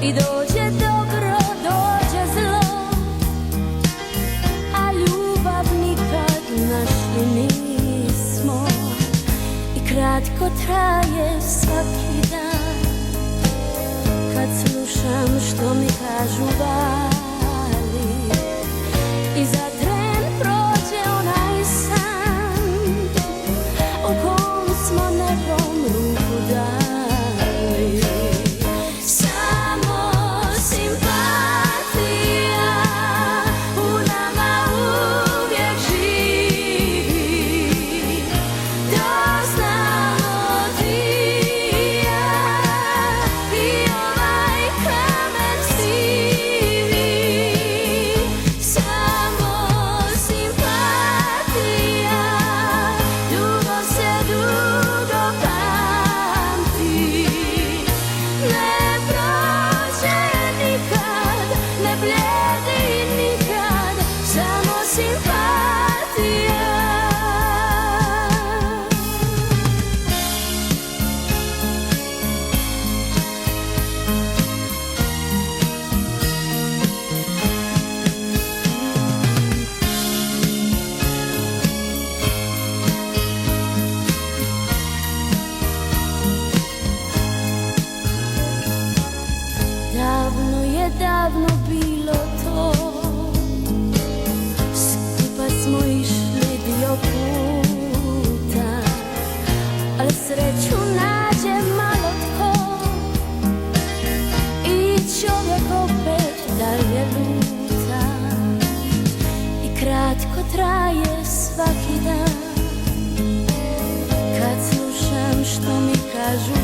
I dođe dobro, dođe zlo, a ljubav nikad našli nismo. I kratko traje svaki dan, kad slušam što mi kažu vali. I za tren prođe onaj san o kom smo nekom ruku dali. Samo simpatija u nama uvijek živi. To znamo ti i ja i ovaj kamen sivi. Samo simpatija, dugo se dugo pamti. Ne prođe nikad, ne blijedi nikad, samo simpatija. Davno je davno bilo to, skupa smo išli dio puta, ali sreću nađe malo tko i čovjek opet dalje luta. I kratko traje svaki dan, kad slušam što mi kažu